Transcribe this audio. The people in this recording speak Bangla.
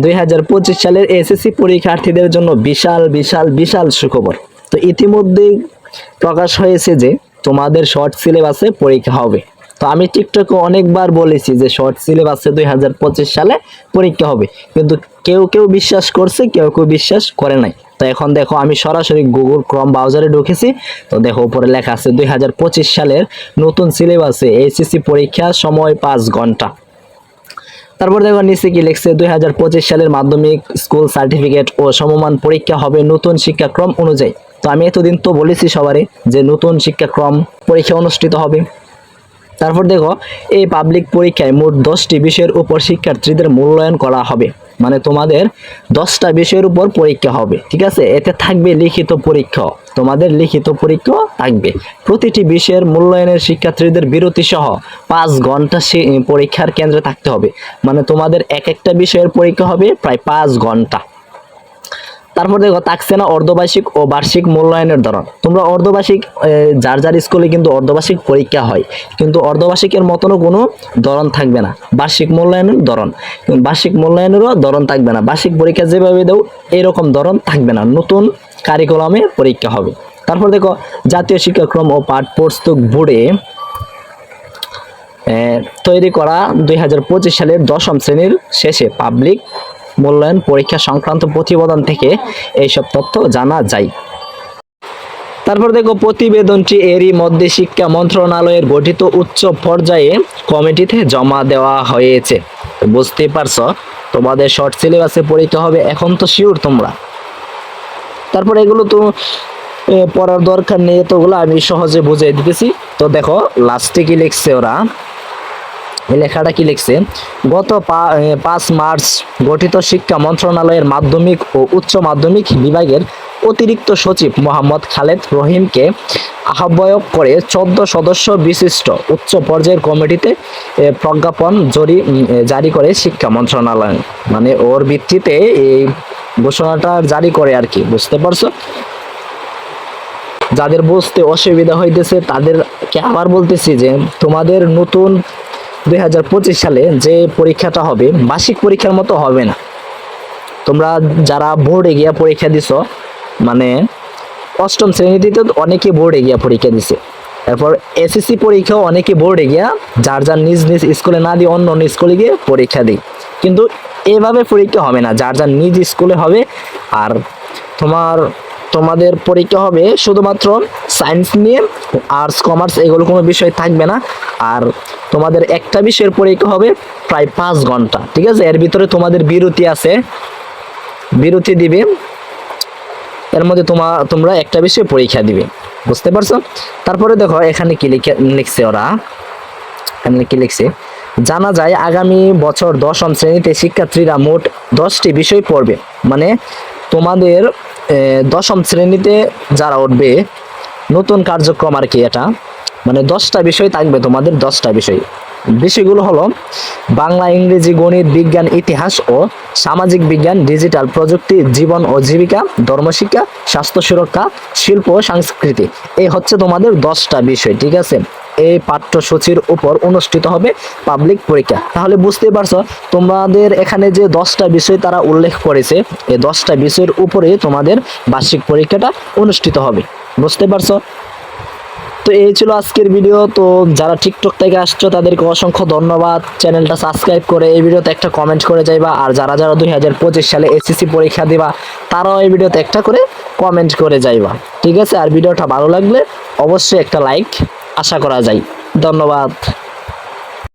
2025 সালের এসএসসি পরীক্ষার্থীদের জন্য বিশাল বিশাল বিশাল সুখবর। তো ইতিমধ্যেই প্রকাশ হয়েছে যে তোমাদের শর্ট সিলেবাসে পরীক্ষা হবে। তো আমি টিকটকে অনেকবার বলেছি যে শর্ট সিলেবাসে 2025 সালে পরীক্ষা হবে, কিন্তু কেউ কেউ বিশ্বাস করছে, কেউ কেউ বিশ্বাস করে নাই। তো এখন দেখো আমি সরাসরি গুগল ক্রোম ব্রাউজারে ঢুকেছি। তো দেখো উপরে লেখা আছে 2025 সালের নতুন সিলেবাসে এসএসসি পরীক্ষা সময় 5 ঘন্টা। তারপর দেখো নিচে কি লিখছে, 2025 সালের মাধ্যমিক স্কুল সার্টিফিকেট ও সমমান পরীক্ষা হবে নতুন শিক্ষাক্রম অনুযায়ী। তো আমি এতদিন তো বলেছি সবারই যে নতুন শিক্ষাক্রম পরীক্ষা অনুষ্ঠিত হবে। তারপর দেখো এই পাবলিক পরীক্ষায় মোট 10টি বিষয়ের উপর শিক্ষার্থীদের মূল্যায়ন করা হবে। মানে তোমাদের 10টা বিষয়ের উপর পরীক্ষা হবে, ঠিক আছে। এতে থাকবে লিখিত পরীক্ষা, তোমাদের লিখিত পরীক্ষা থাকবে। প্রতিটি বিষয়ের মূল্যায়নের শিক্ষার্থীদের বিরতি সহ 5 ঘন্টা পরীক্ষার কেন্দ্রে থাকতে হবে। মানে তোমাদের এক একটা বিষয়ের পরীক্ষা হবে প্রায় 5 ঘন্টা। তারপর দেখো থাকছে না অর্ধবার্ষিক ও বার্ষিক মূল্যায়নের ধরন। তোমরা অর্ধবার্ষিক যার যার স্কুলে কিন্তু অর্ধবার্ষিক পরীক্ষা হয়, কিন্তু অর্ধবার্ষিকের মতনও কোনো ধরন থাকবে না। বার্ষিক মূল্যায়নের ধরন, বার্ষিক মূল্যায়নেরও ধরন থাকবে না। বার্ষিক পরীক্ষা যেভাবে দাও এরকম ধরন থাকবে না, নতুন কারিকুলামে পরীক্ষা হবে। তারপর দেখো জাতীয় শিক্ষাক্রম ও পাঠ্যপুস্তক বোর্ডে তৈরি করা 2025 সালের 10ম শ্রেণীর শেষে পাবলিক মূল্যায়ন পরীক্ষা সংক্রান্ত প্রতিবেদন থেকে এইসব তথ্য জানা যায়। তারপর দেখো প্রতিবেদনটি এরই মধ্যে শিক্ষা মন্ত্রণালয়ের গঠিত উচ্চ পর্যায়ে কমিটিতে জমা দেওয়া হয়েছে। বুঝতে পারছো তোমাদের শর্ট সিলেবাসে পরীক্ষা হবে, এখন তো শিওর তোমরা। তারপর এগুলো তো পড়ার দরকার নেই, এতগুলো আমি সহজে বুঝিয়ে দিতেছি। তো দেখো লাস্টে কি লিখছে ওরা, এই লেখাটা কি লিখছে, গত 5 মার্চ গঠিত শিক্ষা মন্ত্রণালয়ের মাধ্যমিক ও উচ্চ মাধ্যমিক বিভাগের অতিরিক্ত সচিব মোহাম্মদ খালেদ রহিমকে আহ্বায়ক করে 14 সদস্য বিশিষ্ট উচ্চ পর্যায়ের কমিটিতে প্রজ্ঞাপন জারি করে শিক্ষা মন্ত্রণালয়। মানে ওর ভিত্তিতে এই ঘোষণাটা জারি করে আর কি, বুঝতে পারছো। যাদের বুঝতে অসুবিধা হইতেছে তাদেরকে আবার বলতেছি যে তোমাদের নতুন 2025 সালে যে পরীক্ষাটা হবে বার্ষিক পরীক্ষার মতো হবে না। তোমরা যারা বোর্ডে গিয়া পরীক্ষা দিছো, মানে 8ম শ্রেণীতে তো অনেকে বোর্ডে গিয়া পরীক্ষা দিছে, তারপর এসএসসি পরীক্ষাও অনেকে বোর্ডে গিয়া যার যার নিজ নিজ স্কুলে না দিয়ে অন্য অন্য স্কুলে গিয়ে পরীক্ষা দিই। কিন্তু এভাবে পরীক্ষা হবে না, যার যার নিজ স্কুলে হবে। আর তোমাদের পরীক্ষা হবে শুধুমাত্র সায়েন্স নিয়ে, আর্টস কমার্স এগুলো কোনো বিষয় থাকবে না। আর তোমাদের একটা বিষয়ের পরীক্ষা হবে প্রায় 5 ঘন্টা, ঠিক আছে। এর ভিতরে তোমাদের বিরতি আছে, বিরতি দিবে, এর মধ্যে তোমরা একটা বিষয়ে পরীক্ষা দিবে, বুঝতে পারছো। তারপরে দেখো এখানে কি লিখছে ওরা, এখানে কি লিখছে, জানা যায় আগামী বছর 10ম শ্রেণীতে শিক্ষার্থীরা মোট 10টি বিষয় পড়বে। মানে তোমাদের 10ম শ্রেণীতে যারা উঠবে নতুন কার্যক্রম আর কি এটা, মানে 10টা বিষয় থাকবে তোমাদের। 10টা বিষয়গুলো হলো বাংলা, ইংরেজি, গণিত, বিজ্ঞান, ইতিহাস ও সামাজিক বিজ্ঞান, ডিজিটাল প্রযুক্তি, জীবন ও জীবিকা, ধর্মশিক্ষা, স্বাস্থ্য সুরক্ষা, শিল্প ও সংস্কৃতি। এই হচ্ছে তোমাদের 10টা বিষয়, ঠিক আছে। এই পাঠ্যসূচির উপর অনুষ্ঠিত হবে পাবলিক পরীক্ষা। তাহলে বুঝতে পারছো তোমাদের এখানে যে 10টা বিষয় তারা উল্লেখ করেছে, এই 10টা বিষয়ের উপরে তোমাদের বার্ষিক পরীক্ষাটা অনুষ্ঠিত হবে, বুঝতে পারছো। তো এই ছিল আজকের ভিডিও। তো যারা টিকটক থেকে আসছো তাদেরকে অসংখ্য ধন্যবাদ। চ্যানেলটা সাবস্ক্রাইব করে এই ভিডিওতে একটা কমেন্ট করে যাইবা। আর যারা যারা 2025 সালে এসএসসি পরীক্ষা দিবা তারাও এই ভিডিওতে একটা করে কমেন্ট করে যাইবা, ঠিক আছে। আর ভিডিওটা ভালো লাগলে অবশ্যই একটা লাইক আশা করা যায়। ধন্যবাদ।